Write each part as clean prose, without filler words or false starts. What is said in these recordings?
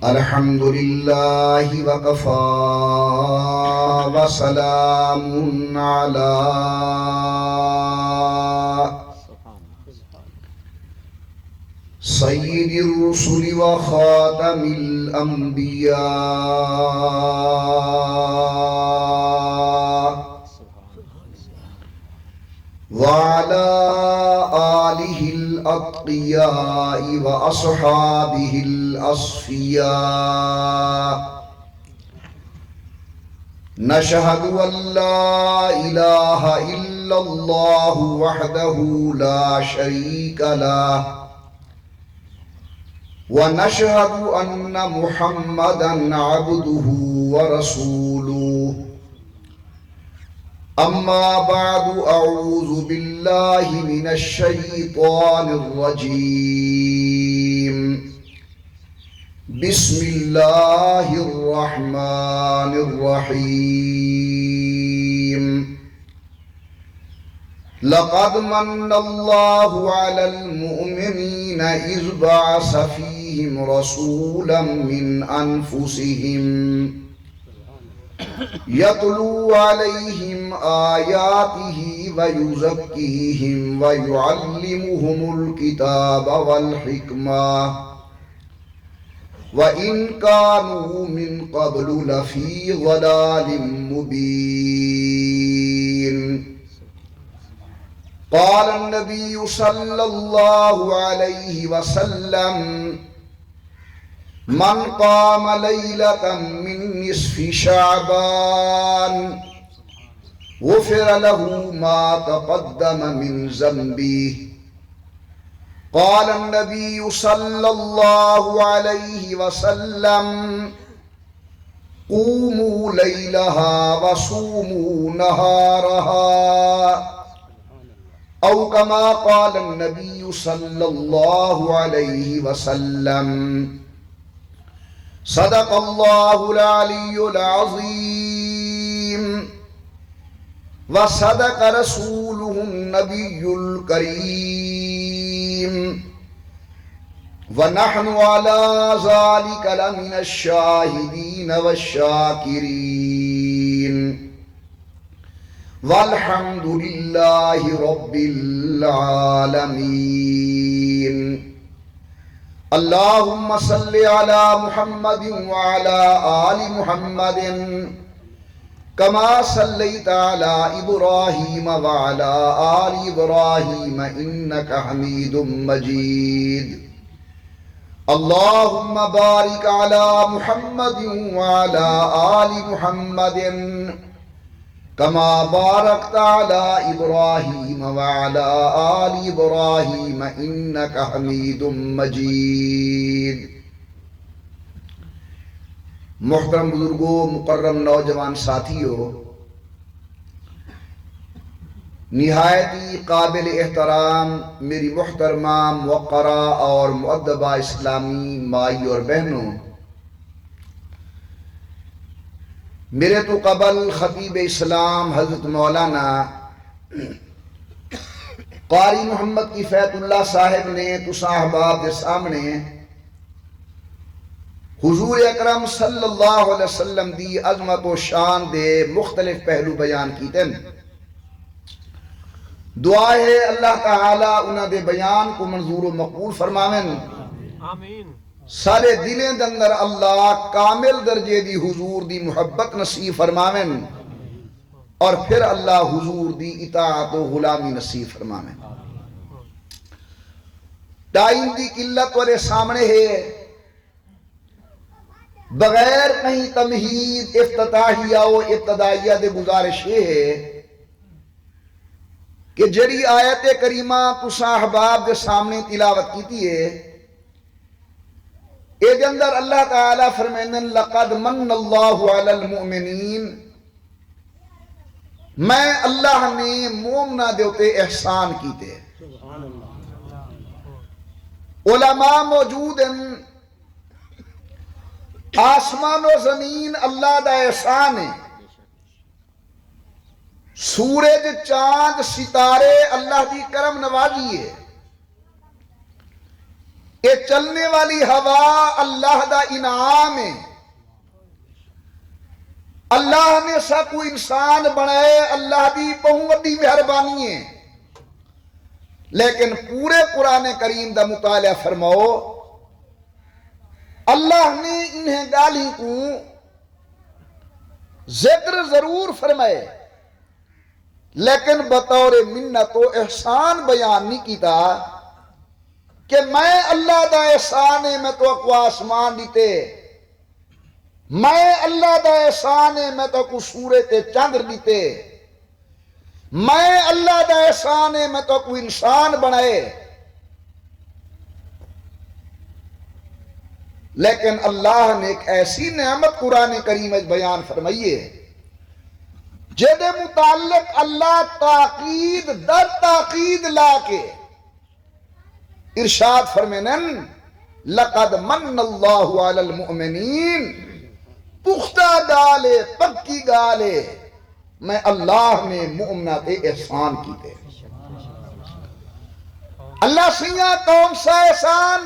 الحمد لله وكفى وسلام على سيد الرسل وخاتم الأنبياء وعلى آله الأتقياء وأصحابه الأصفياء نشهد أن لا إله إلا الله وحده لا شريك له ونشهد أن محمدًا عبده ورسوله أما بعد أعوذ بالله من الشيطان الرجيم بسم الله الرحمن الرحيم لقد من الله على المؤمنين إذ بعث فيهم رسولا من أنفسهم يتلو عليهم آياته ويزكيهم ويعلمهم الكتاب والحكمة وإن كانوا من قبل لفي ضلال مبين قال النبي صلى الله عليه وسلم من قام ليلة من نصف شعبان غفر له ما تقدم من ذنبه قال النبي صلى الله عليه وسلم قوموا ليلها وصوموا نهارها أو كما قال النبي صلى الله عليه وسلم صدق الله العلي العظيم وصدق رسوله النبي الكريم ونحن على ذلك لمن الشاهدين والشاكرين والحمد لله رب العالمين اللهم صل على محمد وعلى آل محمد كما صليت على إبراهيم وعلى آل إبراهيم إنك حميد مجيد اللهم بارك على محمد وعلى آل محمد كما باركت على إبراهيم وعلى آل إبراهيم إنك حميد مجيد محترم بزرگوں، مکرم نوجوان ساتھیوں، نہایت ہی قابل احترام میری محترمہ موقرہ اور مؤدبہ اسلامی مائی اور بہنوں، میرے تو قبل خطیب اسلام حضرت مولانا قاری محمد کفایت اللہ صاحب نے تساں احباب کے سامنے حضور اکرم صلی اللہ علیہ وسلم دی عظمت و شان دے مختلف پہلو بیان کیتے ہیں۔ دعا ہے اللہ تعالی انہاں دے بیان کو منظور و مقبول فرماویں، آمین۔ سارے دلیں دے اندر اللہ کامل درجے دی حضور دی محبت نصیب فرماویں اور پھر اللہ حضور دی اطاعت و غلامی نصیب فرماویں۔ ٹائم دی قلت والے سامنے ہے، بغیر کہیں تمہید افتتاحیہ و ابتدائیہ دے گزارش ہے کہ جڑی آیت کریمہ تساں احباب دے سامنے تلاوت کیتی ہے، اے دے اندر اللہ تعالیٰ فرمائن لقد من اللہ علی المؤمنین، میں اللہ نے مومنہ دیوتے احسان کیتے۔ علماء موجود ہیں، آسمان و زمین اللہ دا احسان ہے، سورج چاند ستارے اللہ دی کرم نوازی ہے، کہ چلنے والی ہوا اللہ دا انعام ہے، اللہ نے سب کو انسان بنائے، اللہ دی بہت بڑی مہربانی ہے۔ لیکن پورے قرآن کریم دا مطالعہ فرماؤ، اللہ نے انہیں گالی کو ذکر ضرور فرمائے لیکن بطور منت و احسان بیان نہیں کیتا کہ میں اللہ دا احسان ہے میں تو کو آسمان دیتے، میں اللہ دا احسان ہے میں تو کو سورج تے چاندر دیتے، میں اللہ دا احسان ہے میں تو کو انسان بنائے۔ لیکن اللہ نے ایک ایسی نعمت قرآن کریم میں بیان فرمائیے جدے متعلق اللہ تاقید در تاقید لا کے ارشاد فرمینن لقد من اللہ علی المؤمنین، پختہ گالے پکی گالے میں اللہ نے مومنہ تے احسان کیتے۔ اللہ سیاں کون سا احسان؟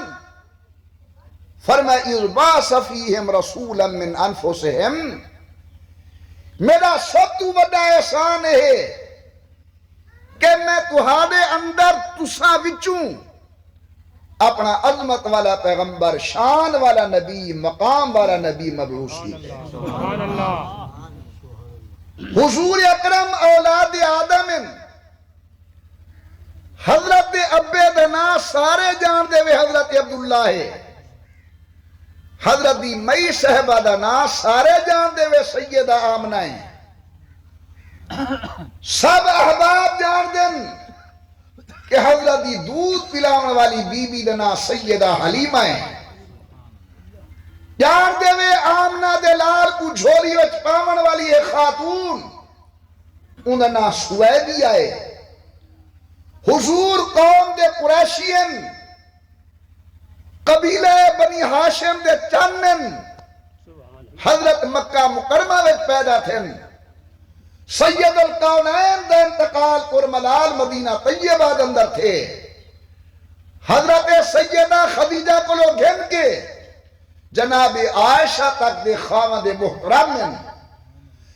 فرمایا اذ بعث فیہم رسولا من انفسہم، میرا سب تو بڑا احسان ہے کہ میں تہاڈے اندر تساں وچوں اپنا عظمت والا پیغمبر، شان والا نبی، مقام والا نبی مبعوث کیتے۔ سبحان اللہ۔ حضور اکرم اولاد آدم، حضرت ابے دنا سارے جان دے وے حضرت عبداللہ ہے، حضرت دی مئی صحبہ دا نا سارے جان دے وے سیدہ آمنہ ہیں، سب احباب جان دن کہ حضرت دی دودھ پلاون والی بی بی دا نا سیدہ حلیمہ ہیں، جان دے وے آمنہ دے لال کو جھولی وچ پاون والی ایک خاتون ان دا نا سویدی آئے۔ حضور قوم دے قریشین قبیلہ بنی ہاشم دے چانن حضرت مکہ مکرمہ وچ پیدا تھے، سید القونین دا انتقال کرملال مدینہ طیبہ دے اندر تھے، حضرت سیدہ خدیجہ کو لوگ گھن کے جناب عائشہ تک دے خاوند محترم،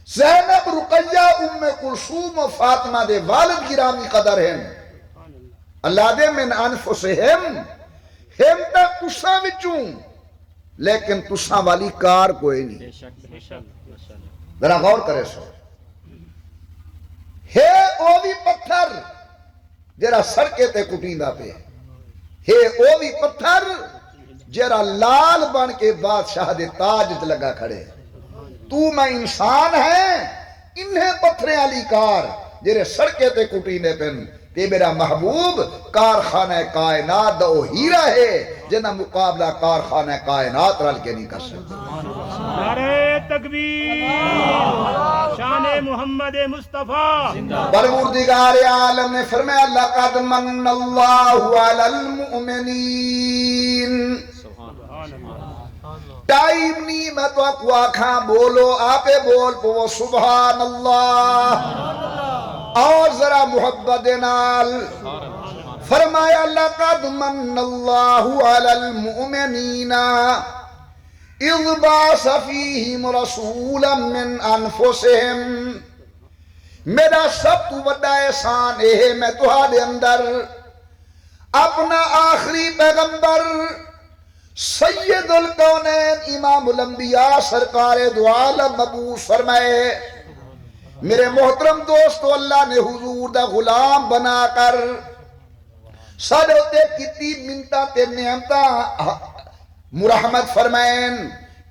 زینب رقیہ ام کلثوم و فاطمہ دے والد گرامی قدر ہیں، اللہ دے من انفسہم، ہم تک تساں وچوں لیکن تساں والی کار کوئی نہیں۔ ذرا غور کرے سو، ہے او بھی پتھر جرا سڑکے تے کٹیندا پہ، ہے او بھی پتھر جرا لال بن کے بادشاہ دے تاج تے لگا کھڑے۔ تو میں انسان ہے انہیں پتھریں علی کار جرے سڑکے تے کٹیندے پن، تے میرا محبوب کارخانہ کائنات دا او ہیرا ہے جنہ مقابلہ کارخانہ کائنات رل کے نہیں کر سکتے۔ نعرہ تکبیر، شان محمد مصطفیٰ۔ پروردگار عالم نے فرمایا لقد من اللہ علی المؤمنین۔ ٹائم نہیں میں تو اکو آکھاں بولو، آپے بول پو سبحان اللہ، اور ذرا محبت نال فرمایا لقد من اللہ علی المؤمنین اذ بعث فیہم رسولا من انفسہم، میرا سب تو بڑا احسان ہے میں تہاڈے اندر اپنا آخری پیغمبر سید الکونین امام الانبیاء سرکار دو عالم مبعوث فرمائے۔ میرے محترم دوستو، اللہ نے حضور دا غلام بنا کر سارے ہوتے کتنی منتہ تے نعمتہ مرحمت فرمائیں،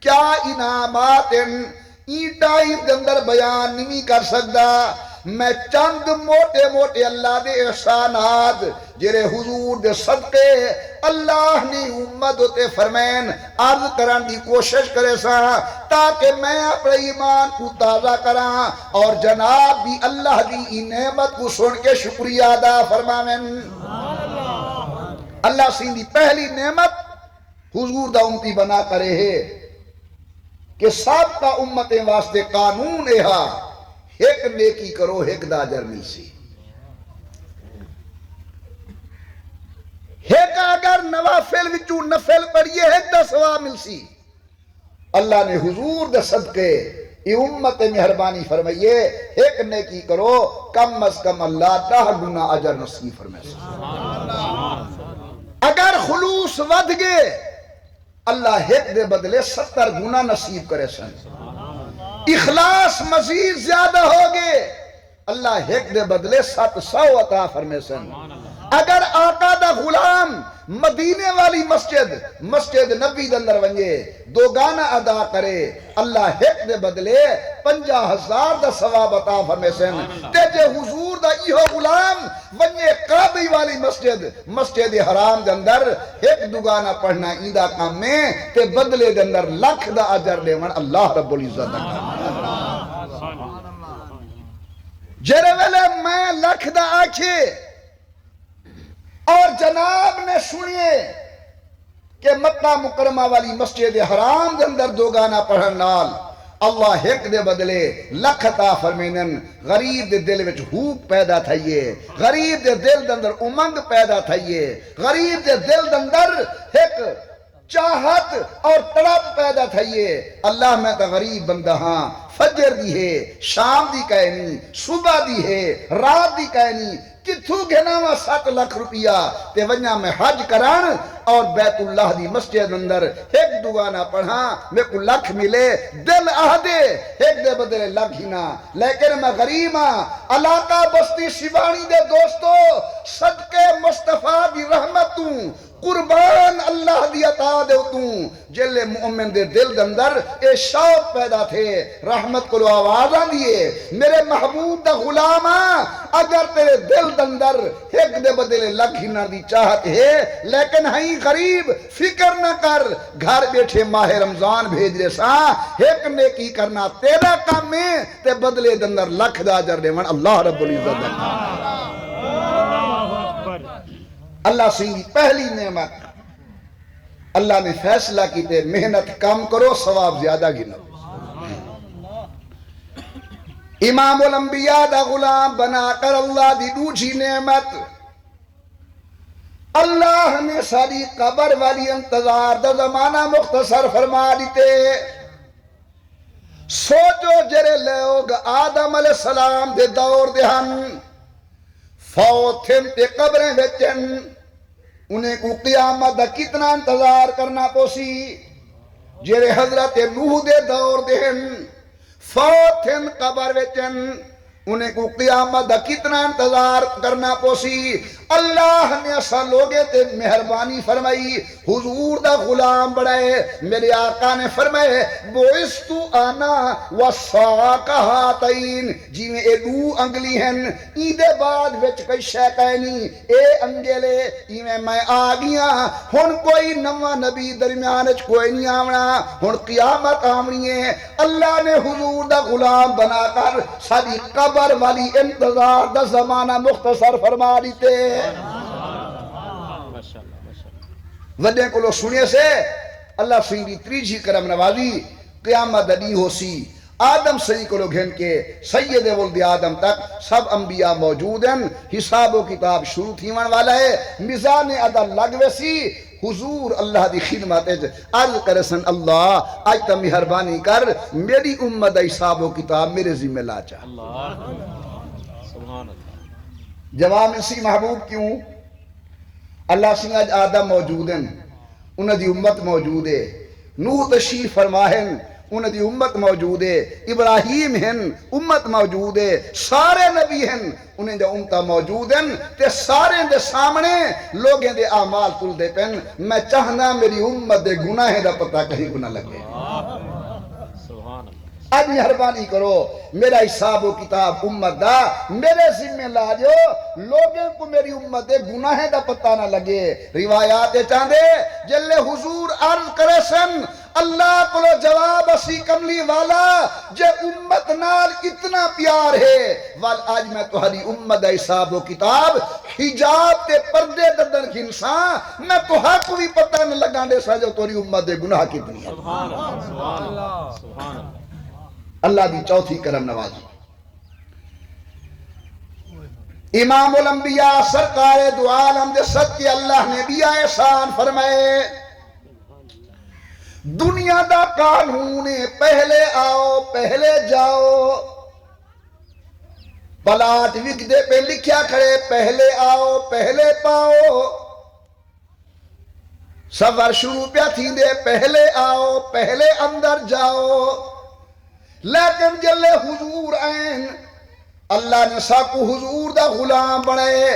کیا انعامات این ٹائم کے اندر بیان نہیں کر سکتا۔ میں چند موٹے موٹے اللہ دے احسانات جرے حضور دے صدقے اللہ نے امت ہوتے فرمین عرض کرن دی کوشش کرے سا تاکہ میں اپنے ایمان کو تازہ کراں اور جناب بھی اللہ دی نعمت کو سن کے شکریہ ادا فرمائیں۔ اللہ سین دی پہلی نعمت حضور دا امتی بنا کرے ہے کہ سب کا امتیں واسطے قانون ایہا ایک نیکی کرو ایک دا اجر مل سی، ایک اگر نوافل وچوں سی اللہ نے حضور دے صدقے یہ امت مہربانی فرمائیے ایک نیکی کرو کم از کم اللہ 10 گنا اجر نصیب فرمائے اگر خلوص ود گئے اللہ ایک دے بدلے 70 گنا نصیب کرے سن اخلاص مزید زیادہ ہوگے اللہ ایک دے بدلے 700 عطا فرمائے سن اگر آقا دا غلام مدینے والی مسجد نبی دے اندر ونجے 2 گانا ادا کرے اللہ ایک دے بدلے 50,000 دا ثواب عطا فرمائے سن تے جے حضور دا ایہو غلام ونجے کعبے والی مسجد حرام دے اندر 1-2 گانا پڑھنا ایندہ کام میں تے بدلے دے اندر لکھ دا اجر دیون اللہ رب العزت دا جرے ویلے میں لکھ دا آکھے اور جناب نے سنیے کہ مکہ مکرمہ والی مسجد حرام دے اندر 2 گانا پڑھن نال اللہ ایک دے بدلے لکھ عطا فرمینن غریب دے دل وچ ہوک پیدا تھائیے غریب دے دل دے اندر امنگ پیدا تھائیے غریب دے دل دے اندر ایک چاہت اور تڑپ پیدا تھائیے اللہ میں تا غریب بندہ ہاں فجر دی ہے شام دی کہنی صبح دی ہے رات دی کہنی کتھو گھناوا 7 لاکھ روپیہ تے ونیا میں حج کران اور بیت اللہ دی مسجد اندر 1-2 گانا پڑھا میں کو لکھ ملے دل آہدے ایک دے بدلے لکھ ہی نہ لیکن میں غریب ہاں علاقہ بستی شیوانی دے دوستو صدقے مصطفیٰ دی رحمتوں قربان اللہ دی عطا دے توں جلے مومن دے دل دندر اے شوق پیدا تھے رحمت کو لو آوازاں دیئے میرے محبوب دا غلامہ اگر تیرے دل دندر ایک دے بدلے لکھ ہی نہ دی چاہت ہے لیکن ہی غریب فکر نہ کر گھر بیٹھے ماہ رمضان بھیج رہے سا ایک نیکی کرنا تیرا کام میں تے بدلے دندر لکھ دا اجر دیون اللہ رب العزت اللہ سنگی پہلی نعمت اللہ نے فیصلہ کی تے محنت کم کرو ثواب زیادہ گنو امام الانبیاء دا غلام بنا کر اللہ دی دوسری نعمت اللہ نے ساری قبر والی انتظار دا زمانہ مختصر فرما دیتے سوچو جرے لوگ آدم علیہ السلام دے دور دے ہن فوتھن تے قبریں بچن انہیں کو قیامت دا کتنا انتظار کرنا پوسی جرے حضرت نوح دے دور دہن فوتھن قبر بچن انہیں کو قیامت دا کتنا انتظار کرنا پوسی اللہ نے ایسا لوگے تے مہربانی فرمائی حضور دا غلام بڑھائے میرے آقا نے فرمائے بوئستو آنا وصاقہ ہاتین جی میں اے 2 انگلی ہیں ایدے بعد وچ کئی شیطانی اے انگلے ایویں میں آگیاں ہن کوئی نوہ نبی درمیانچ کوئی نہیں آمنا ہن قیامت آمنی ہے اللہ نے حضور دا غلام بنا کر ساری قبر والی انتظار دا زمانہ مختصر فرما دیتے وڈے کو لو سنے سے اللہ سنگی تریجی کرم نوازی قیامت دنی ہو سی آدم صحیح کو لوگ ہیں کہ سید ولد آدم تک سب انبیاء موجود ہیں حساب و کتاب شروع تھیون والا ہے میزان عدل لگوے سی حضور اللہ دی خدمت عرض کرسن اللہ آج تا مہربانی کر میری امت حساب و کتاب میرے ذمہ لا چاہ جواب اسی محبوب کیوں اللہ سنگھ آج آدم موجود ہیں انہ دی امت موجود ہے نوح تشریف فرماہن انہ دی امت موجود ہے ابراہیم ہیں امت موجود ہے سارے نبی ہیں انہیں دے امتہ موجود ہیں تے سارے دے سامنے لوگیں دے اعمال تل دے پن میں چاہنا میری امت دے گناہ دا پتہ کہیں گناہ لگے آج مہربانی کرو میرا حساب و کتاب امت دا میرے ذمہ لا جو لوگوں کو میری امت دے گناہ دا پتہ نہ لگے روایات چاندے جلے حضور عرض کرے سن اللہ کو جواب اسی کملی والا جے امت نال اتنا پیار ہے وال آج میں تمہاری امت دا حساب و کتاب حجاب تے پردے دندن کی انسان میں تو حق بھی پتہ نہ لگا دے سا جو توری امت دے گناہ کتنی ہے سبحان اللہ اللہ دی چوتھی کرم نوازی امام الانبیاء سرکار دو عالم دے صدقے اللہ نے بھی احسان فرمائے دنیا دا قانون ہے پہلے آؤ پہلے جاؤ، پلاٹ وکدے پہ لکھیا کھڑے پہلے آؤ پہلے پاؤ، سفر شروع پہ تھی دے پہلے آؤ پہلے اندر جاؤ، لیکن جلے حضور آئین اللہ نے ساکو حضور دا غلام بڑھے،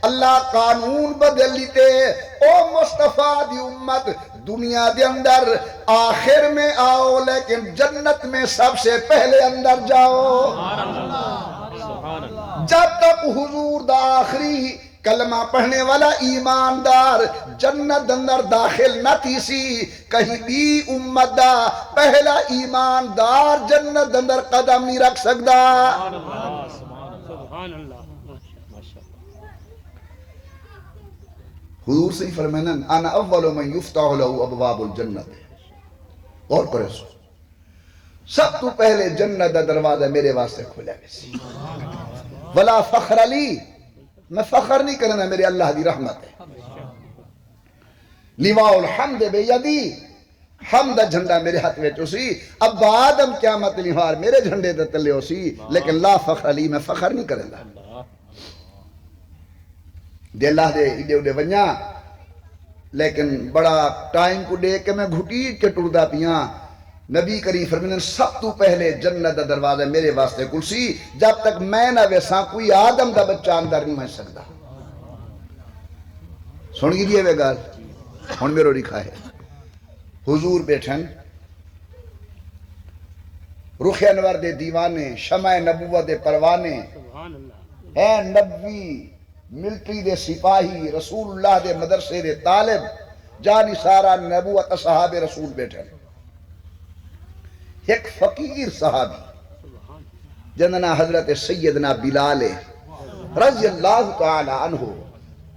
اللہ قانون بدل لیتے، او مصطفیٰ دی امت دنیا دے اندر آخر میں آؤ لیکن جنت میں سب سے پہلے اندر جاؤ۔ جب تک حضور دا آخری کلمہ پڑھنے والا ایماندار جنت اندر داخل نہ تھی سی، کہیں بھی امت دا پہلا ایماندار جنت اندر قدم نہیں رکھ سکتا۔ سبحان اللہ۔ حضور سے ہی فرمائنا انا اول من یفتح له ابواب الجنت، اور کرے سو سب تو پہلے جنت دا دروازہ میرے واسطے کھلے ویسی، ولا فخر علی، میں فخر نہیں کرنا، میرے اللہ دی رحمت ہے۔ لواء الحمد بیدی، حمد جھنڈا میرے ہاتھ میں چوسی، اب آدم قیامت لیوار میرے جھنڈے دے تلے ہو سی، لیکن لا فخر علی، میں فخر نہیں کرنا۔ دے اللہ دے ایڈے اڈے ونیا، لیکن بڑا ٹائم کو دے کہ میں گھٹی کے ٹردہ پیاں، نبی کریم فرمائن سب تو پہلے جنت دا دروازہ میرے واسطے کلسی، جب تک میں نہ ویسا کوئی آدم دا بچہ اندر نہیں میں سکتا۔ سن گی دیئے وے گال ہون میرو لکھا ہے، حضور بیٹھن رخ انور دے دیوانے، شمع نبوت دے پروانے، سبحان اللہ۔ اے نبی ملٹری دے سپاہی، رسول اللہ دے مدرسے دے طالب، جانی سارا نبوت صحاب رسول بیٹھن، ایک فقیر صحابی جننا حضرت سیدنا بلال رضی اللہ تعالی عنہ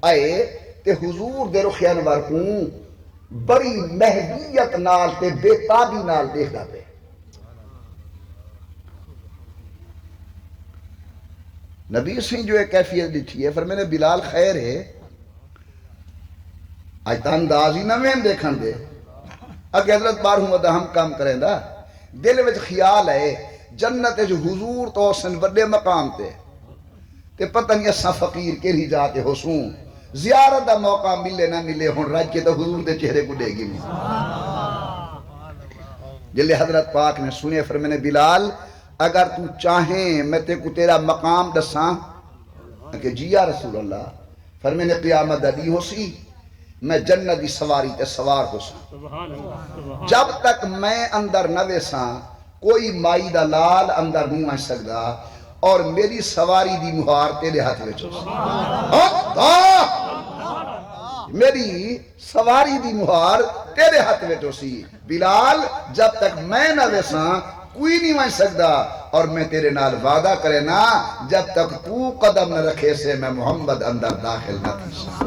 آئے تے حضور دے رخ انور ہوں بڑی محبیت نال تے بے تابی نال دیکھدا پہ۔ نبی سے جو ایک کیفیت دیکھی ہے، فرمائے بلال خیر ہے آج تا انداز ہی نہ میں دیکھن دے، اگر حضرت بار ہوں دا ہم کام کریں دا، دل وچ خیال ہے جنت جو حضور تو سن وڈے مقام تے پتہ نہیں اساں فقیر کے ہی جاتے ہو سوں، زیارت دا موقع ملے نہ ملے ہون رج کے تو حضور دے چہرے کو دے گی نہیں۔ جلے حضرت پاک نے سنے فرمانے بلال اگر تو چاہیں میں تے کو تیرا مقام دساں، کہ جی یا رسول اللہ، فرمانے قیامت دی ہو سی میں جنت دی سواری تے سوار ہو ساں، سبحان اللہ۔ جب تک میں اندر نہ ویساں کوئی مائی دا لال اندر نہیں آ سکتا، اور میری سواری دی مہار تیرے ہاتھ میں چوسی، میری سواری دی مہار تیرے ہاتھ میں چوسی، بلال جب تک میں نہ ویساں کوئی نہیں آ سکتا، اور میں تیرے نال وعدہ کرے نا جب تک تو قدم نہ رکھے سے میں محمد اندر داخل نہ تھی سکتا۔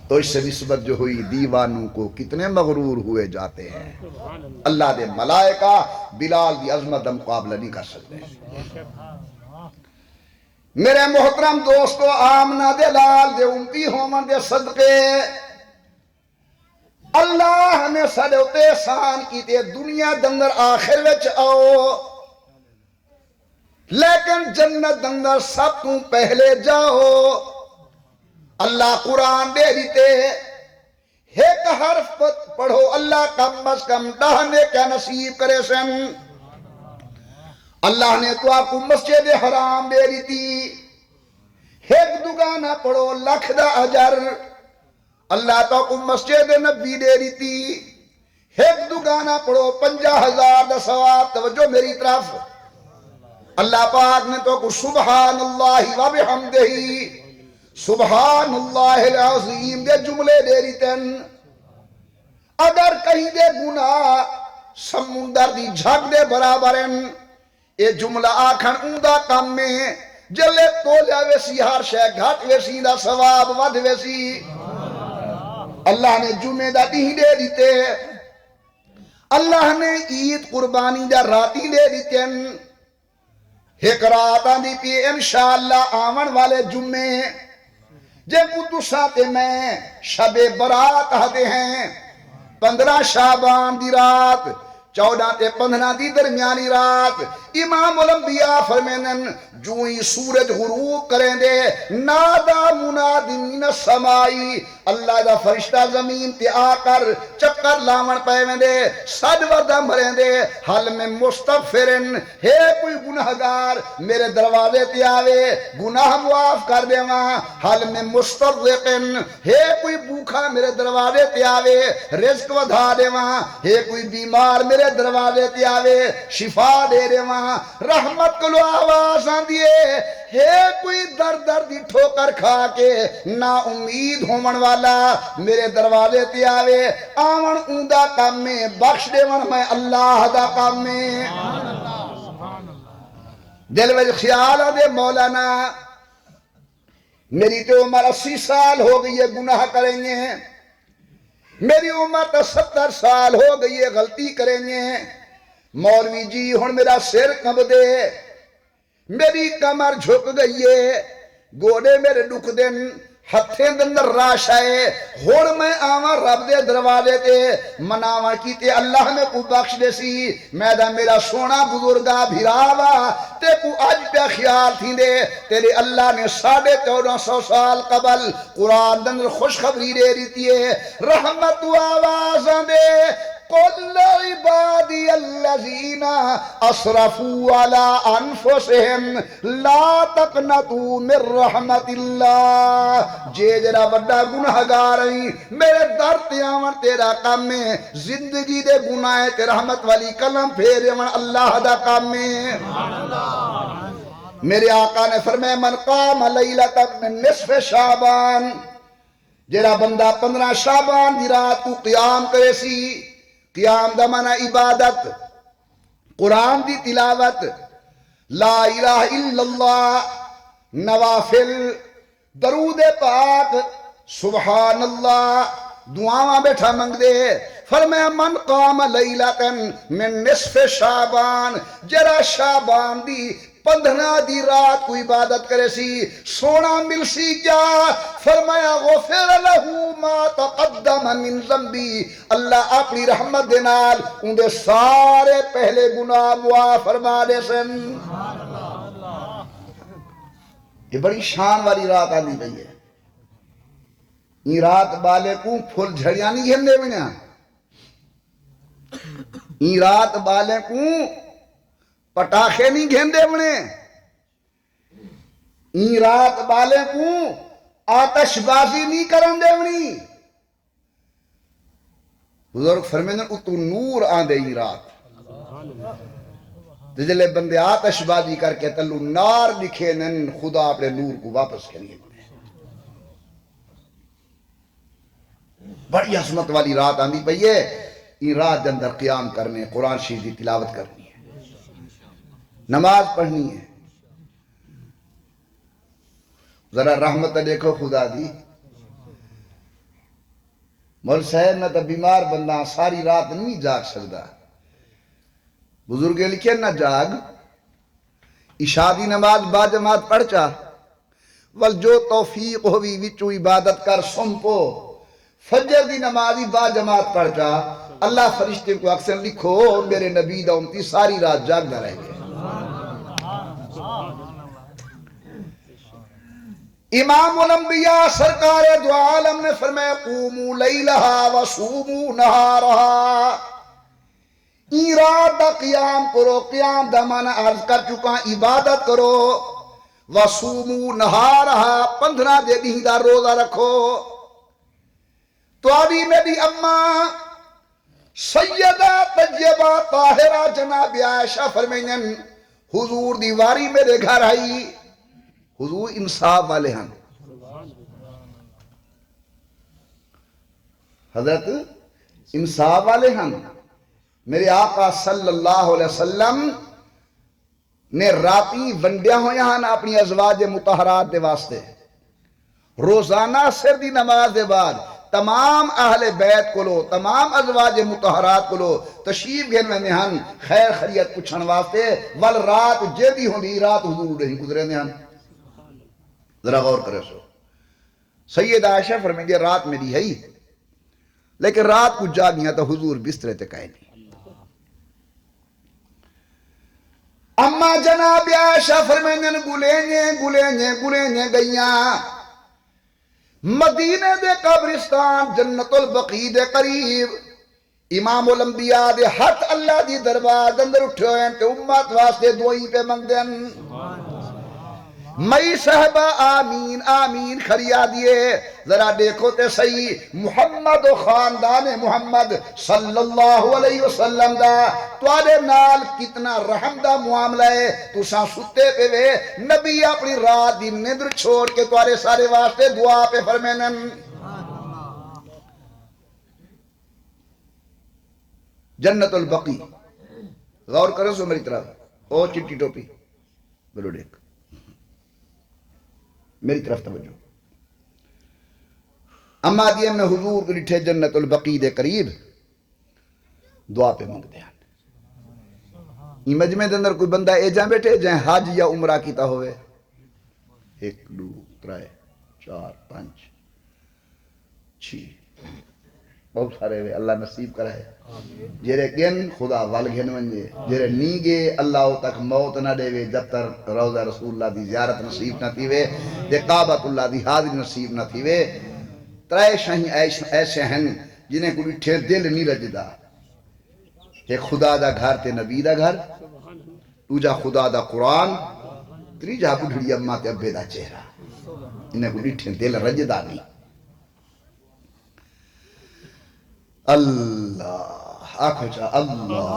تو اس سے نسبت جو ہوئی دیوانوں کو کتنے مغرور ہوئے جاتے ہیں، اللہ دے ملائکہ بلال دی عظمت دا مقابلہ نہیں کر سکتے۔ میرے محترم دوستو، آمنہ دے لال دے امتی ہومن دے صدقے اللہ نے سڑے اتے احسان کی تے دنیا دندر آخر وچ آؤ، لیکن جنت دندر سب تو پہلے جاؤ۔ اللہ قرآن دے دیتے ایک حرف پڑھو اللہ کم از کم ڈہنے کیا نصیب کرے سن۔ اللہ نے تو آپ کو مسجد حرام دے دیتی، ایک دگانا پڑھو لکھ دا اجر۔ اللہ تو آپ کو مسجد نبی دے دیتی، ایک دگانا پڑھو 50,000 دا ثواب۔ توجہ میری طرف، اللہ پاک نے تو آپ کو سبحان اللہ و بحمدہ سبحان اللہ العظیم دے جملے دے دیتن۔ اگر کہیں دے گناہ سمندر دی جھگ دے برابر ہیں، اے جملہ آکھن اندہ کم میں جلے تولیا ویسی ہر شے گھٹ ویسی دا ثواب ود ویسی۔ اللہ نے جمعہ دا دی دے دیتے، اللہ نے عید قربانی دا راتی دے دیتے، ایک رات آن دی پی انشاءاللہ آمن والے جمعے جے قدسات میں شب برات آتے ہیں، 15 شعبان دی رات 14 تے 15 دی درمیانی رات امام الانبیاء فرمینن جو ہی سورج غروب کریں دے نادا مناد من السمائی اللہ دا فرشتہ زمین تے آ کر چکر لاون پہ دے سج وردہ مریں دے حل میں مستغفرن ہے کوئی گناہگار میرے دروازے تے آوے گناہ معاف کر دے وہاں حل میں مسترزقن ہے کوئی بھوکا میرے دروازے تے آوے رزق ودھا دے وہاں ہے کوئی بیمار میرے دروازے تے آوے شفا دے دے وہاں رحمت کلو آواز آن دیے ہے کوئی دی ٹھوکر کھا کے نا امید ہومن والا میرے دروازے تے آوے آون اوندا کام میں بخش دے ون میں اللہ دا کام میں دل میں خیال دے مولانا میری تو عمر 80 سال ہو گئی ہے گناہ کریں گے میری عمر تو 70 سال ہو گئی ہے غلطی کریں گے مولوی جی ہن میرا سر کب دے میری کمر جھک گئی ہے گوڑے میرے دکھ دن ہتھیں دندر راش آئے ہون میں آواں رب دے دروازے تے مناواں کیتے اللہ میں کو بخش دے سی میدہ میرا سونا بزرگا بھیراوا تے کو آج پہ خیال تھی دے تیرے اللہ نے 1450 سال قبل قرآن دندر خوشخبری دے دیتی ہے رحمت و آوازاں دے قل عبادی الذین اسرفوا علی انفسهم لا تقنطوا من رحمت اللہ جے جرا بڑا گناہگار ہیں میرے در تے آون تیرا کام میں زندگی دے گناہ تے رحمت والی کلم پھیرے من اللہ دا کام میں میرے آقا نے فرمایا من قام لیلۃ من نصف شعبان جرا بندہ 15 شعبان دی رات کو قیام کرے سی قیام دا معنی عبادت قرآن دی تلاوت لا الہ الا اللہ نوافل درود پاک سبحان اللہ دعاواں بیٹھا منگ دے فرمایا من قام لیلتن من نصف شعبان جرا شعبان دی 15 دی رات کو عبادت کرے سی سونا مل سی کیا فرمایا غفر لہو ما تقدم من ذنبی اللہ اپنی رحمت دینال ان دے سارے پہلے گناہ معاف فرما دے سن یہ بڑی شان والی رات آنی گئی ہے یہ رات بالے کو پھول جھڑیاں نہیں گھندے بنا یہ رات بالے کو پٹاخے نہیں گھندے بنے این رات بالے کو آتش بازی نہیں کرن دے بنی بزرگ فرمیدن اتو نور آن دے این رات جلے بندے آتش بازی کر کے تلو نار دکھے نن خدا اپنے نور کو واپس کریے بڑی عظمت والی رات آندی پئی ہے این رات دے اندر قیام کرنے قرآن شریف کی تلاوت کرنی ہے نماز پڑھنی ہے ذرا رحمت دیکھو خدا دی مول صاحب نہ تو بیمار بندہ ساری رات نہیں جاگ سکتا بزرگ لکھے نہ جاگ عشاء دی نماز با جماعت پڑھ چا ول جو توفیق ہوئی وچو عبادت کر سنپو فجر دی نمازی با جماعت پڑھ چا اللہ فرشتے کو اکثر لکھو میرے نبی دا امتی ساری رات جاگ نہ رہ گئے امام الانبیاء سرکار دو عالم نے فرمایا قوموا لیلہا وصوموا نہارہا این رات دا قیام کرو قیام دا معنی عرض کر چکا عبادت کرو وصوموا نہارہا 15 دن دا روزہ رکھو تو ابھی میری اماں سیدہ طیبہ طاہرہ جناب عائشہ فرمائیں حضور دیواری میرے گھر آئی حضور انصاف والے ہیں حضرت انصاف والے ہیں میرے آقا صلی اللہ علیہ وسلم نے راتی ونڈیا ہویا ہیں اپنی ازواج مطہرات دے واسطے روزانہ سر دی نماز دے بعد تمام اہل بیت کو لو تمام ازواج مطہرات کو لو تشریف گھن میں ہن خیر خریت پوچھن واسطے ول رات جیدی ہوندی رات حضور نہیں گزرے نے ہن ذرا غور کرے سو سید عائشہ فرمائیں گے رات میری ہے لیکن رات کو جاگیاں تو حضور بسترے تے کہیں نہیں. اما جناب عائشہ فرمائیں گلیں گئیاں مدینے دے قبرستان جنت البقیع دے قریب امام الانبیاء دے ہاتھ اللہ دی دربار اندر اٹھے ہوئے تے امت واسطے دعائیں پہ منگ دیں. مئی صحبہ آمین آمین خریا دیے. ذرا دیکھو تے صحیح محمد و خاندان محمد صلی اللہ علیہ وسلم دا توارے نال کتنا رحم دا معاملہ ہے. تساں ستے پہ وے نبی اپنی رات دی نیندر چھوڑ کے توارے سارے واسطے دعا پہ فرمینن. جنت البقیع غور کرو سو میری طرف. او چٹی ٹوپی بلو دیکھ میری طرف توجہ. اما دیئے میں حضور کو لٹھے جنت البقیع دے قریب دعا پہ منگ دیا. یہ مجمع دے اندر کوئی بندہ اے جائیں بیٹھے جائیں حج یا عمرہ کیتا ہوئے 1 2 3 4 5 6 بہت سارے ہوئے. اللہ نصیب کرائے جیرے گن خدا وال گھن ونجے جیرے نیگے اللہ تک موت نہ دے وے جب تر روضہ رسول اللہ دی زیارت نصیب نہ تھی وے دے قابت اللہ دی حاضر نصیب نہ تھی وے. ترائے شاہیں ایسے ہیں جنہیں کوئی ٹھیر دل نہیں رجدہ. ایک خدا دا گھر تے نبی دا گھر دوجا خدا دا قرآن تریجا بڑھڑی اماں تے ابے دا چہرہ. انہیں کوئی ٹھیر دل رجدہ نہیں. اللہ آنکھو چاہ اللہ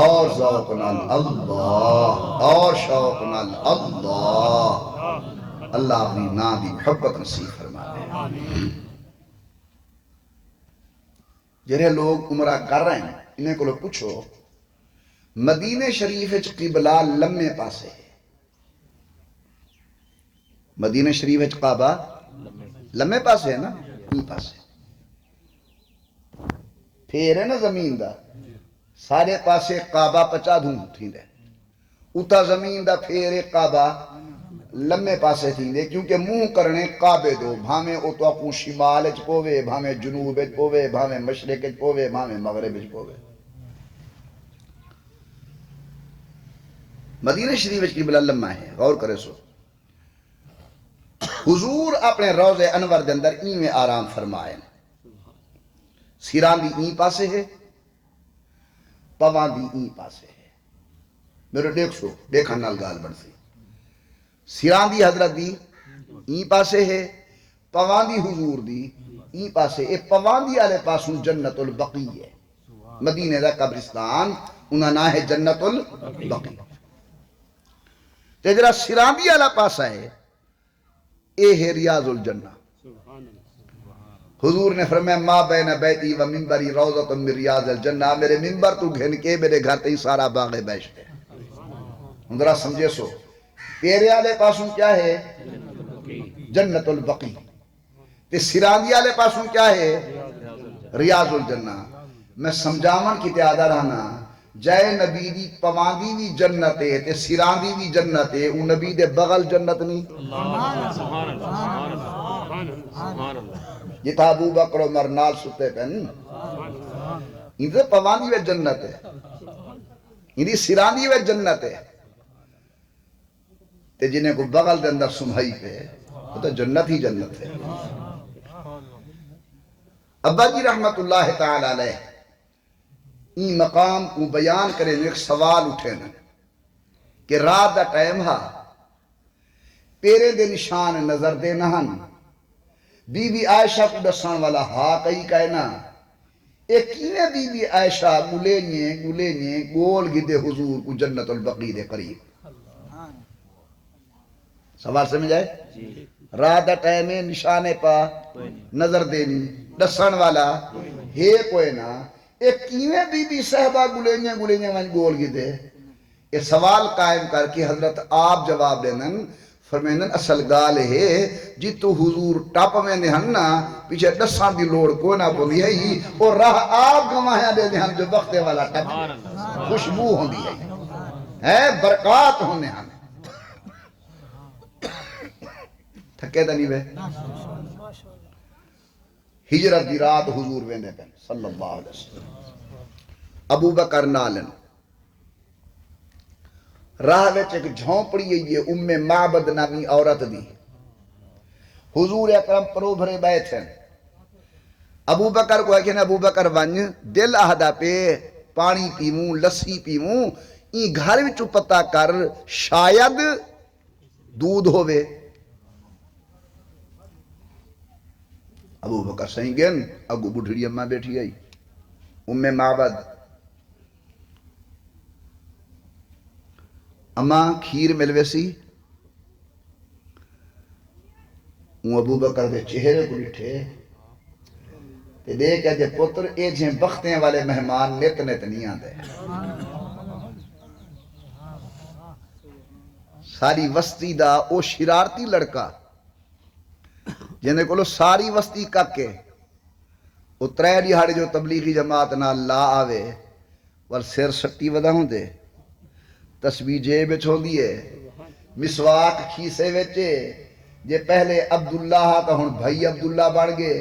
اور ذوق نال اللہ اور شوق نال اللہ. اللہ اپنی نا دی محبت نصیب فرما دے. جرے لوگ عمرہ کر رہے ہیں انہیں کو لوگ پوچھو مدینہ شریف قبلہ لمے پاسے ہے. مدینہ شریف کعبہ لمے پاسے ہے نا این پاسے پھر ہے نا زمین دا سارے پاسے کعبہ 50 دھوں تھی دے اتا زمین دا پھر ایک کعبہ لمے پاسے تھی دے کیونکہ منہ کرنے کعبے دو بھامے اتو اپوں شمال اچ پوے بھامے جنوب اچ پوے بھامے مشرق اچ پوے بھامے مغرب اچ پوے. مدینہ شریف اچ قبلہ لمہ ہے. غور کرے سو حضور اپنے روضہ انور دے اندر این میں آرام فرمائے. سیران دی این پاسے ہے پوان دی این پاسے ہے. میرے دیکھ سو دیکھا نال گال بڑھ سی. سیران دی حضرت دی این پاسے ہے پوان دی حضور دی این پاسے. اے پوان دی آلے پاسوں جنت البقیع ہے. مدینہ دا قبرستان انہا نا ہے جنت البقیع. تیجرہ سیران دی آلہ پاسا ہے اے ہے ریاض الجنہ. حضور نے فرمایا ما بین بیتی و منبری روضۃ من ریاض الجنہ. میرے منبر تو گھن کے میرے گھر تے ہی سارا باغ بیشت ہے. اندرہ سمجھے سو پیرے آلے پاسوں کیا ہے جنت البقیع. تے سراندی آلے پاسوں کیا ہے ریاض الجنہ. میں سمجھاون کی تیادہ رہنا جائے نبی دی پواندی بھی جنت ہے تے سراندی بھی جنت ہے. او نبی دے بغل جنت نہیں. یہ تھا ابو بکر عمر نال ستے پہن ان سے پواندی وے جنت ہے انہی سراندی وے جنت ہے. تے جنہیں کو بغل دے اندر سمہائی پہ وہ تو جنت ہی جنت ہے. ابا جی رحمت اللہ تعالی علیہ این مقام کو بیان کرے ایک سوال اٹھے نا کہ رات دا ٹائم ہا پیرے دے نشان نظر دے نہن بی بی عائشہ کو دسان والا ہا کئی کہنا ایک کینے بی بی عائشہ گلے گول گدے حضور کو جنت البقیع دے قریب. سوال سمجھ آئے رات دا ٹائم نشانے پا نظر دینی دسان والا ہے کوئی نا ایک کینے بی بی صحبہ گلے وانج گول گدے. یہ سوال قائم کر کے حضرت آپ جواب دینن فرمینن اصل گال ہے جی تو حضور ٹاپ میں دہن نا پیچھے دسان دی لوڑ کو نہ بولی ہے ہی اور راہ آپ گواہیاں دے دہن جو وقتے والا ٹاپ خوشبو ہوں دی ہے برکات ہونے ہم تھکے دا نہیں بے ہجرت دی رات حضور ویندے پن صلی اللہ علیہ وسلم ابو بکر نالن راہ وچ ایک جھونپڑی ہے ام معبد نامی عورت دی حضور اکرم پرو بھرے بیٹھے ابو بکر کو ہے ابو بکر ون دل آہدا پہ پانی پیموں لسی پیموں این گھر وچ پتہ کر شاید دودھ ہووے ابو بکر سہیں گن اگو بڑھڑی اماں بیٹھی آئی ام معبد اماں کھیر ملوے سی ابو بکر دے چہرے کو لٹھے تے دیکھا جے پتر اے جیں بختیں والے مہمان نت نت نہیں آندے ساری وستی دا او شرارتی لڑکا جنہیں کولو ساری وستی ککے او ترے دیہاڑے جو تبلیغی جماعت نہ لا آوے ور سر سٹی ودا ہوں دے تسبیح جیب وچ ہوندی ہے مسواک کھیسے وچے جے پہلے عبداللہ تا ہن بھائی عبداللہ بن گئے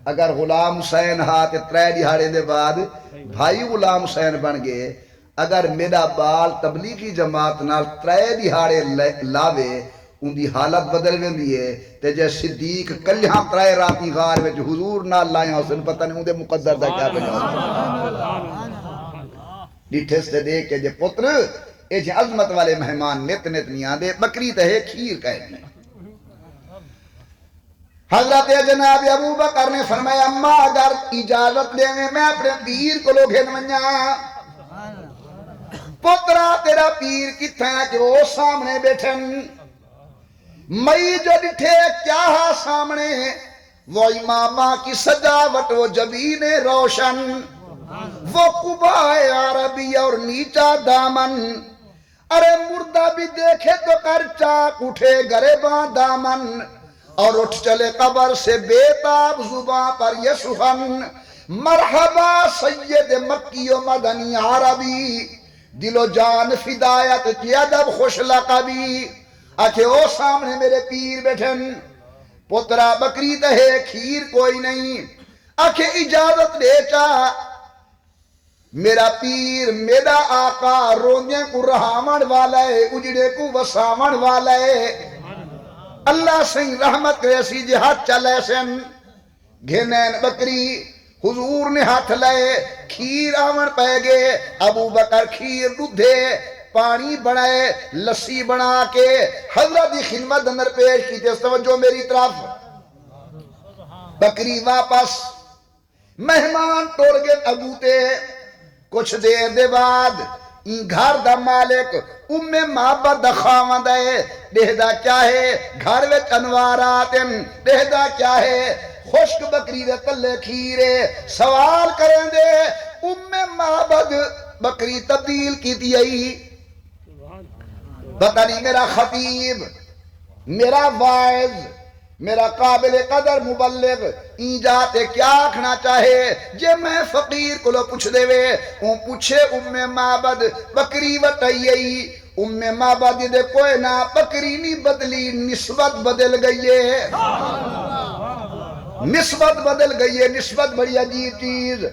اگر غلام حسین ہاں تے ترے دیہاڑے دے بعد بھائی غلام حسین بن گئے اگر میرا بال تبلیغی جماعت نال ترے دیہاڑے لاوے ان دی حالت بدل ویندی ہے تے جے صدیق کلیاں ترے راتی غار وچ حضور نال لائیں حسن پتہ نہیں اون دے مقدر دا کیا بنا ڈٹھے سے دیکھ کے جے پتر اے جے عظمت والے مہمان نت نت نہیں آندے بکری تے ہے کھیر کہنے حضرت جناب ابو بکر نے فرمایا اماں اگر اجازت لے میں اپنے پیر کو لو گھن منیا پترا تیرا پیر کتھا کہ وہ سامنے بیٹھن مئی جو ڈٹھے کیا ہا سامنے وہ امامہ کی سجاوٹ وہ جبین روشن وہ قبا عربی اور نیچا دامن ارے مردہ بھی دیکھے تو کر چاک اٹھے گریباں دامن اور اٹھ چلے قبر سے بیتاب زباں پر یہ سخن مرحبا سید مکی و مدنی عربی دل و جان فدایت کی ادب خوش لقبی اچھے او سامنے میرے پیر بیٹھن پترا بکری تہے کھیر کوئی نہیں اچھے اجازت دے چاہ میرا پیر میرا آقا روندے کو رہامن والا ہے اجڑے کو وسامن والا ہے اللہ سنگ رحمت کرے سی جی ہاتھ چلے سن گھنین بکری حضور نے ہاتھ لائے کھیر آمن پہ گئے ابو بکر کھیر دودھے پانی بنائے لسی بنا کے حضرت خدمت اندر پیش کی تھی توجہ میری طرف بکری واپس مہمان توڑ گئے ابو تے کچھ دیر دے بعد این گھر دا مالک ام معبد خاوند ہے دہدا کیا ہے گھر وچ انوارات دہدا کیا ہے خشک بکری دے تلے کھیرے سوال کریں دے ام معبد بکری تبدیل کی دیئی پتہ نہیں میرا خطیب میرا واعظ میرا قابل قدر مبلغ این جاتے کیا آکھنا چاہے جے میں فقیر کو لو پوچھ دے وے اون پوچھے ام معبد بکری وٹائیئی ام معبد دے کوئی نہ بکری نہیں بدلی نسبت بدل گئی ہے نسبت بدل گئی ہے نسبت بڑی عجیب چیز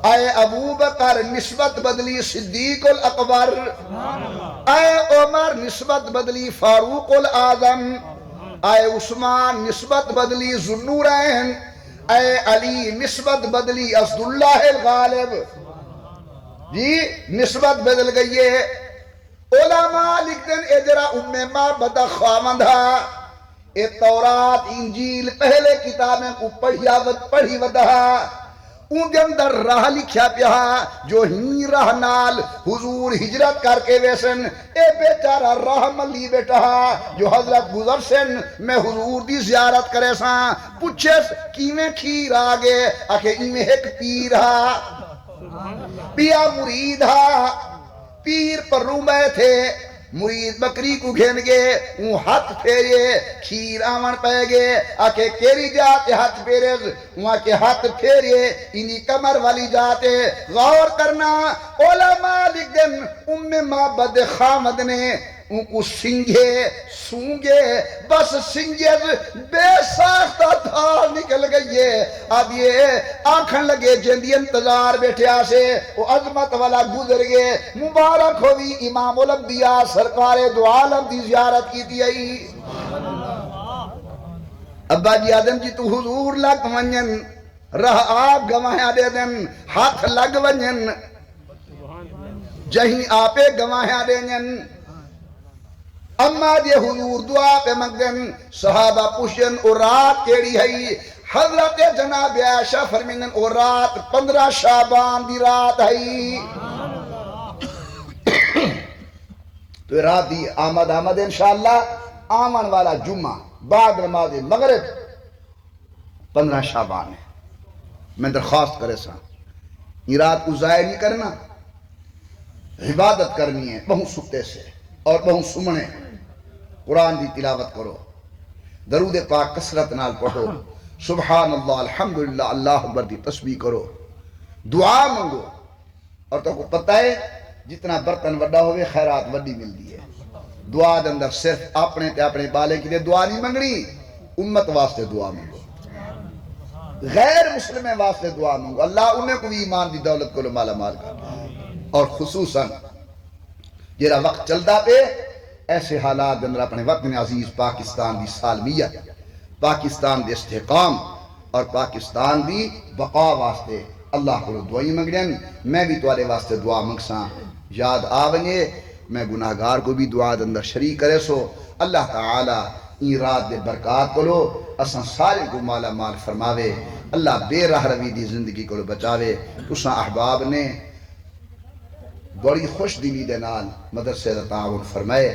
آئے ابو بکر نسبت بدلی صدیق الاکبر آئے عمر نسبت بدلی فاروق الاعظم آئے عثمان نسبت بدلی ذوالنورین اے علی نسبت بدلی اسداللہ الغالب جی نسبت بدل گئی ہے علماء لکھتے ہیں اجرا ام معبد خاوندہ اے تورات انجیل پہلے کتابیں کو پڑھی ودہا ان کے اندر راہ لکھیا پیا جو ہی راہ نال حضور ہجرت کر کے ویسن اے بیچارہ راہ ملی بیٹا جو حضرت گزر سن میں حضور دی زیارت کرے ساں پوچھے کیویں کھیر آگے آکھے ایویں ایک پیر پیا مرید پیر پر رومے تھے مرید بکری کو گھن گئے اون ہاتھ پھیرے کھیر آمن پہ گئے آکے کیری جاتے ہاتھ پھیرے وہاں کے ہاتھ پھیرے انہی کمر والی جاتے غور کرنا علماء لکھ دن ام معبد خامد نے ان کو سنگے سونگے بس سنگے بے ساختہ تھا نکل گئیے اب یہ آنکھن لگے جندی انتظار بیٹھے آسے وہ عظمت والا گزر گئے مبارک ہوئی امام الانبیاء سرکار دو عالم دی زیارت کی تھی آئی ابا جی آدم جی تو حضور لگ ونجن رہ آپ گواہیں دے دن ہاتھ لگ ونجن جہیں آپے گواہیں دے دن اما دے حضور دعا پہ مگن صحابہ پوشن اور رات کیڑی ہے حضرت جناب عائشہ فرمینن اور رات 15 شعبان دی رات ہے تو رات دی آمد انشاءاللہ آمن والا جمعہ بعد نماز مغرب 15 شعبان ہے میں درخواست کرے سا یہ رات کو ضائع نہیں کرنا عبادت کرنی ہے بہت سکتے سے اور بہت سمنے قرآن دی تلاوت کرو درود پاک کثرت نال پڑھو سبحان اللہ الحمدللہ اللہ اکبر دی تسبیح کرو دعا منگو اور تو کو پتہ ہے جتنا برتن وڈا ہوئے خیرات وڈی ملتی ہے دعا دے اندر صرف اپنے بالے کی دعا نہیں منگنی امت واسطے دعا منگو غیر مسلم واسطے دعا منگو اللہ انہیں کو بھی ایمان دی دولت کو مالا مال کر اور خصوصاً جیرا وقت چلتا پہ ایسے حالات دے اندر اپنے وطن عزیز پاکستان دی سالمیت پاکستان دے استحکام اور پاکستان دی بقا واسطے اللہ کو دعائی منگنین میں بھی توارے واسطے دعا منگساں یاد آونگے میں گناہگار کو بھی دعا دے اندر شریک کرے سو اللہ تعالی این رات دے برکات کرو اساں سارے کو مالا مال فرماوے اللہ بے راہ روی دی زندگی کو بچاوے تساں احباب نے بڑی خوش دلی دے نال مدرسے دا تعاون فرمائے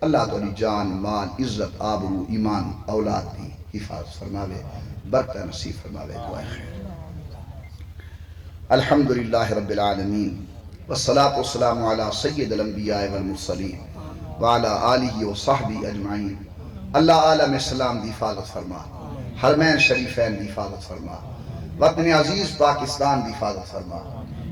اللہ تعالی جان مال عزت آبرو ایمان اولاد دی حفاظت فرماوے برکت نصیب فرماوے دعائے خیر الحمدللہ رب العالمین والصلاة والسلام علی سید الانبیاء والمرسلین وعلی آلہ وصحبہ اجمعین اللہ عالم اسلام دی حفاظت فرما حرمین شریفین دی حفاظت فرما وطن عزیز پاکستان دی حفاظت فرما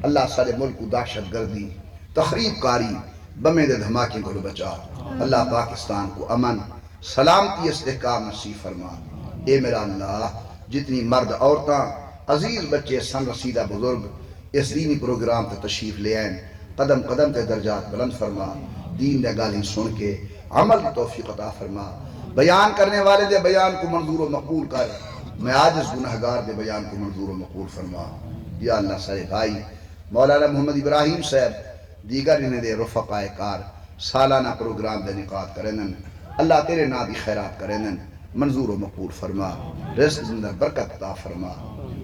اللہ سارے ملک کو دہشت گردی تخریب کاری بمیں دے دھماکے کو بچا اللہ پاکستان کو امن سلامتی استحکام نصیب فرما اے میرا اللہ جتنی مرد عورتاں عزیز بچے سن رسیدہ بزرگ اس دینی پروگرام تے تشریف لے آئیں قدم قدم تے درجات بلند فرما دین دے گالیں سن کے عمل کی توفیق عطا فرما بیان کرنے والے دے بیان کو منظور و مقبول کر میں عاجز گناہگار دے بیان کو منظور و مقبول فرما یا اللہ سارے بھائی مولانا محمد ابراہیم صاحب دیگر انہیں دے رفقاء کار سالانہ پروگرام دے نقاط کرنن اللہ تیرے نا دی خیرات کرنن منظور و مقبول فرما رزق زندہ برکت عطا فرما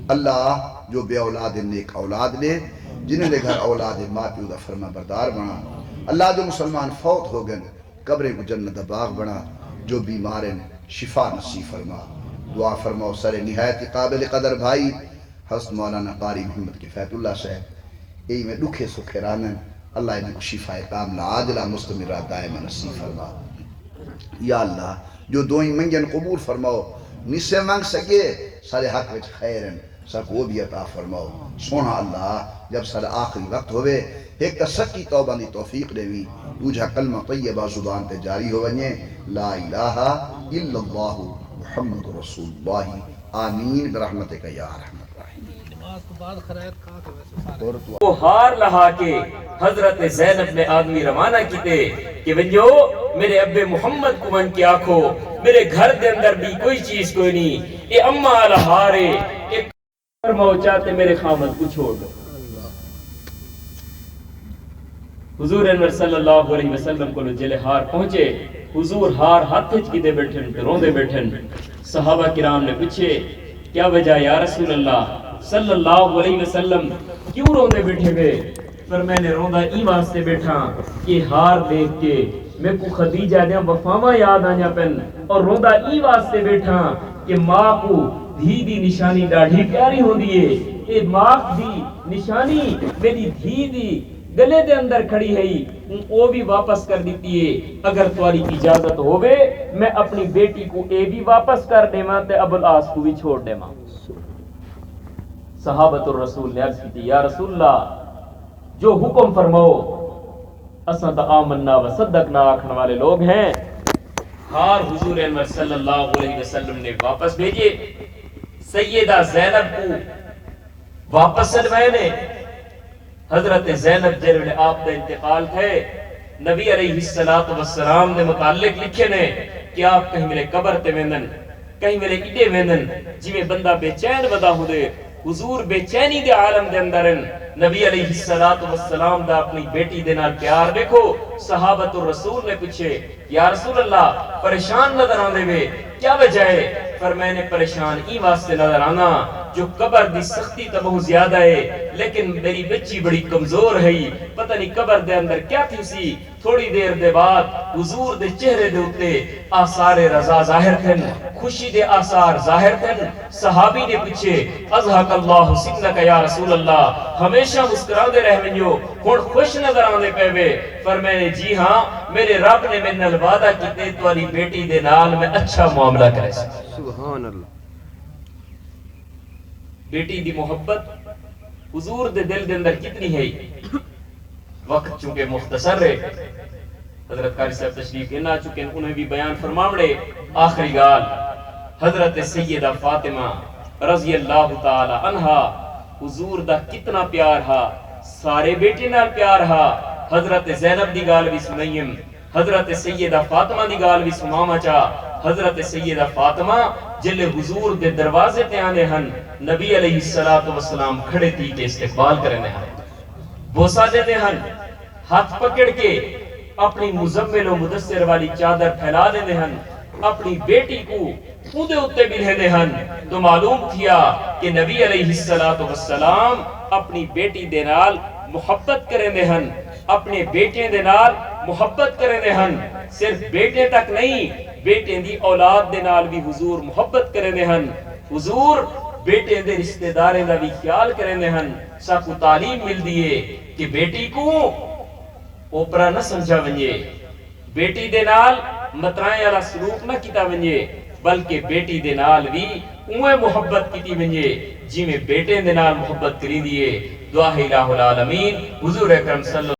اللہ جو بے اولاد نیک اولاد لے جنہیں دے گھر اولاد ماں پیو دا فرما بردار بنا اللہ جو مسلمان فوت ہو گن قبریں کو جنت باغ بنا جو بیمارن شفا نصیب فرما دعا فرما سر نہایت قابل قدر بھائی حضرت مولانا قاری محمد کفایت اللہ صاحب ای میں دکھے سکھے رانن اللہ انہیں کو شفا کاملہ عاجلہ مستمرہ دائمہ نصیب فرما یا اللہ جو دعائیں منگن قبول فرماؤ نسے منگ سکے سارے حق وچ خیرن سب وہ بھی عطا فرماؤ سونا اللہ جب سارے آخری وقت ہوئے ایک تا سچی توبہ دی توفیق دے وی دوجہ کلمہ طیبہ زبان تے جاری ہو ونجے لا الہ الا اللہ محمد رسول اللہ آمین برحمتک یا رحمت وہ ہار لہا کے حضرت زینب نے آدمی روانہ کیتے کہ ونجو میرے اب محمد کو من کے آکھو میرے گھر دے اندر بھی کوئی چیز کوئی نہیں اے اممہ الہارے اے فرماؤ چاہتے میرے خامد کو چھوڑ دو حضور انور صلی اللہ علیہ وسلم کو جلے ہار پہنچے حضور ہار ہاتھ کی دے بیٹھن روندے بیٹھن صحابہ کرام نے پوچھے کیا وجہ یا رسول اللہ صلی اللہ علیہ وسلم کیوں روندے بیٹھے ہوئے پر میں نے روندا ای واسطے بیٹھا کہ ہار دیکھ کے میں کو خدیجہ دیا وفاواں یاد آیا پن اور روندا ای واسطے بیٹھا کہ ماں کو دھی دی نشانی ڈاڑھی پیاری ہوندی ہے اے ماں دی نشانی میری دھی دی گلے دے اندر کھڑی ہے وہ بھی واپس کر دیتی ہے اگر تمہاری اجازت ہوئے میں اپنی بیٹی کو اے بھی واپس کر دے ماں تے ابو العاص کو بھی چھوڑ دے ماں صحابت الرسول نے عرض کی تھی یا رسول اللہ جو حکم فرماؤ اساں تا آمنا و صدقنا آکھن والے لوگ ہیں. ہار حضور انور صلی اللہ علیہ وسلم نے واپس بھیجے. سیدہ زینب کو واپس سلوائے نے. حضرت زینب جنہوں نے آپ کا انتقال تھے نبی علیہ السلام نے متعلق لکھے نے کہ آپ کہیں میرے قبر تے ویندن کہیں میرے اڈے ویندن جی میں بندہ بے چین ودا ہو دے. حضور بے چینی دے عالم دے اندرن. نبی علیہ السلام دا اپنی بیٹی دے نال پیار دیکھو. صحابت الرسول نے پوچھے یا رسول اللہ پریشان نظر آندے وے کیا وجہ ہے؟ فرمائے نے پریشان ای واسطے نظر آنا جو قبر دی سختی تو بہت زیادہ ہے لیکن میری بچی بڑی کمزور ہے. پتہ نہیں قبر دے اندر کیا تھی سی. تھوڑی دیر دے بعد حضور دے چہرے دے اتے آثار رضا ظاہر تھن. خوشی دے آثار ظاہر تھن. صحابی نے پوچھے اضحک اللہ سنک یا رسول اللہ ہمیشہ مسکراندے رہ ونجو ہن خوش نظر آندے پے وے. فرمائے جی ہاں میرے رب نے میرے نال وعدہ کیتے تواڈی بیٹی دے نال میں اچھا معاملہ کرے. سبحان اللہ. بیٹی دی محبت حضور دے دل دے اندر کتنی ہے. وقت چونکہ مختصر ہے حضرت قاری صاحب تشریف لینا چکے انہیں بھی بیان فرماوڑے. آخری گال حضرت سیدہ فاطمہ رضی اللہ تعالی عنہا حضور دا کتنا پیار ہا. سارے بیٹے نال پیار ہا. حضرت زینب دی گال بھی سنائیم. حضرت سیدہ فاطمہ دی گال بھی سناواں چا. حضرت سیدہ فاطمہ جلے حضور دے دروازے تے آنے ہن نبی علیہ السلام کھڑے تھی کے استقبال کرنے ہن بوسا دیتے ہن. ہاتھ پکڑ کے اپنی مزمل و مدثر والی چادر پھیلا دیتے ہن. اپنی بیٹی کو خودے اتے بھی لینے ہن. تو معلوم تھیا کہ نبی علیہ السلام اپنی بیٹی دے نال محبت کرنے ہن. اپنے بیٹے دے نال محبت کرنے ہن. صرف بیٹے تک نہیں بیٹے دی اولاد دے نال بھی حضور محبت کرنے ہن. حضور بیٹے دے رشتہ داریں دا بھی خیال کرنے ہن. ساکو تعلیم مل دیئے کہ بیٹی کو اوپرا نہ سمجھا ونجے. بیٹی دے نال مترائیں والا سلوک نہ کیتا ونجے بلکہ بیٹی دے نال بھی اوے محبت کیتی ونجے جی میں بیٹے دے نال محبت کری دیئے. دعا ہے الہ العالمین حضور اکرم صلی